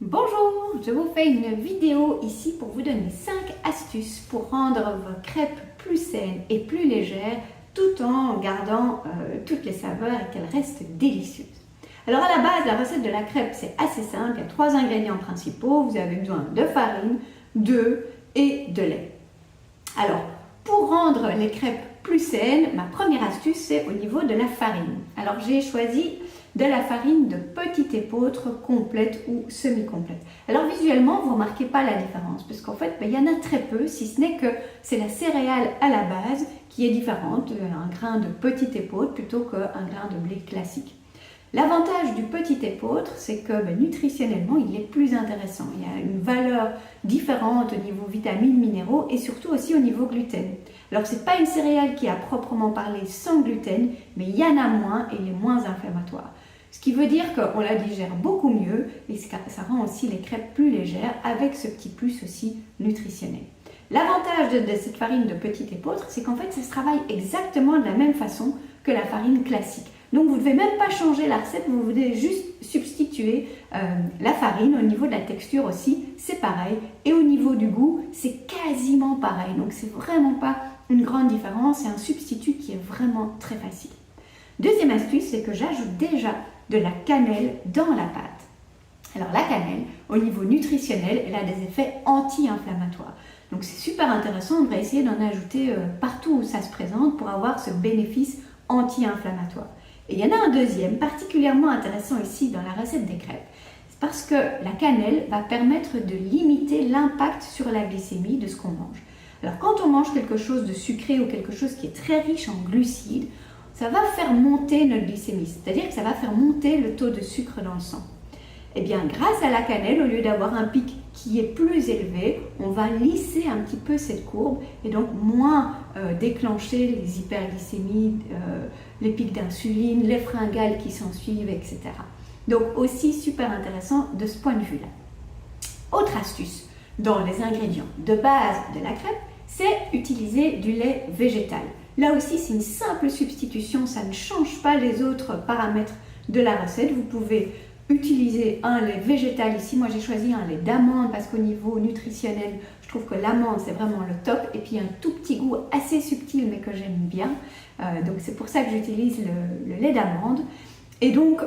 Bonjour, je vous fais une vidéo ici pour vous donner 5 astuces pour rendre vos crêpes plus saines et plus légères tout en gardant toutes les saveurs et qu'elles restent délicieuses. Alors à la base, la recette de la crêpe c'est assez simple, il y a 3 ingrédients principaux, vous avez besoin de farine, d'œufs et de lait. Alors pour rendre les crêpes plus saines, ma première astuce c'est au niveau de la farine. Alors j'ai choisi de la farine de petite épeautre complète ou semi-complète. Alors visuellement, vous ne remarquez pas la différence parce qu'en fait, il y en a très peu, si ce n'est que c'est la céréale à la base qui est différente, un grain de petite épeautre plutôt qu'un grain de blé classique. L'avantage du petit épeautre, c'est que nutritionnellement, il est plus intéressant. Il y a une valeur différente au niveau vitamines, minéraux et surtout aussi au niveau gluten. Alors, ce n'est pas une céréale qui a proprement parlé sans gluten, mais il y en a moins et il est moins inflammatoire. Ce qui veut dire qu'on la digère beaucoup mieux et ça rend aussi les crêpes plus légères avec ce petit plus aussi nutritionnel. L'avantage de cette farine de petit épeautre, c'est qu'en fait, ça se travaille exactement de la même façon que la farine classique. Donc vous ne devez même pas changer la recette, vous devez juste substituer la farine. Au niveau de la texture aussi, c'est pareil. Et au niveau du goût, c'est quasiment pareil. Donc c'est vraiment pas une grande différence, c'est un substitut qui est vraiment très facile. Deuxième astuce, c'est que j'ajoute déjà de la cannelle dans la pâte. Alors la cannelle, au niveau nutritionnel, elle a des effets anti-inflammatoires. Donc c'est super intéressant, on devrait essayer d'en ajouter partout où ça se présente pour avoir ce bénéfice anti-inflammatoire. Et il y en a un deuxième, particulièrement intéressant ici dans la recette des crêpes. C'est parce que la cannelle va permettre de limiter l'impact sur la glycémie de ce qu'on mange. Alors quand on mange quelque chose de sucré ou quelque chose qui est très riche en glucides, ça va faire monter notre glycémie, c'est-à-dire que ça va faire monter le taux de sucre dans le sang. Eh bien, grâce à la cannelle, au lieu d'avoir un pic qui est plus élevé, on va lisser un petit peu cette courbe et donc moins déclencher les hyperglycémies, les pics d'insuline, les fringales qui s'en suivent, etc. Donc aussi super intéressant de ce point de vue-là. Autre astuce, dans les ingrédients de base de la crêpe, c'est utiliser du lait végétal. Là aussi, c'est une simple substitution, ça ne change pas les autres paramètres de la recette. Vous pouvez utiliser un lait végétal ici. Moi, j'ai choisi un lait d'amande parce qu'au niveau nutritionnel, je trouve que l'amande, c'est vraiment le top. Et puis, un tout petit goût assez subtil, mais que j'aime bien. Donc, c'est pour ça que j'utilise le lait d'amande. Et donc,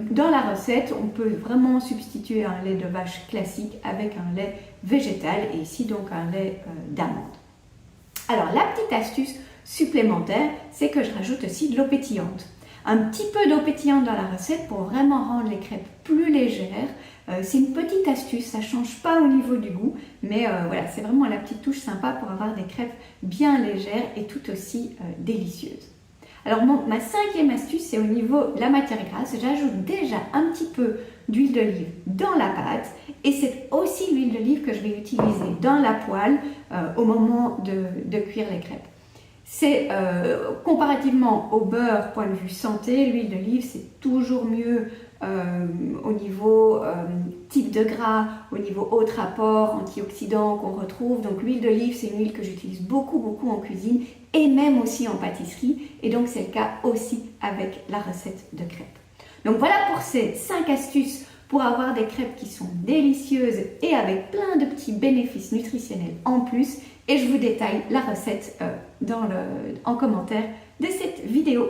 dans la recette, on peut vraiment substituer un lait de vache classique avec un lait végétal. Et ici, donc, un lait d'amande. Alors, la petite astuce supplémentaire, c'est que je rajoute aussi de l'eau pétillante. Un petit peu d'eau pétillante dans la recette pour vraiment rendre les crêpes plus légères. C'est une petite astuce, ça ne change pas au niveau du goût, mais voilà, c'est vraiment la petite touche sympa pour avoir des crêpes bien légères et tout aussi délicieuses. Alors ma cinquième astuce, c'est au niveau de la matière grasse. J'ajoute déjà un petit peu d'huile d'olive dans la pâte et c'est aussi l'huile d'olive que je vais utiliser dans la poêle au moment de cuire les crêpes. C'est comparativement au beurre, point de vue santé, l'huile d'olive c'est toujours mieux au niveau type de gras, au niveau autres apports antioxydants qu'on retrouve. Donc l'huile d'olive c'est une huile que j'utilise beaucoup en cuisine et même aussi en pâtisserie. Et donc c'est le cas aussi avec la recette de crêpes. Donc voilà pour ces 5 astuces pour avoir des crêpes qui sont délicieuses et avec plein de petits bénéfices nutritionnels en plus. Et je vous détaille la recette en commentaire de cette vidéo.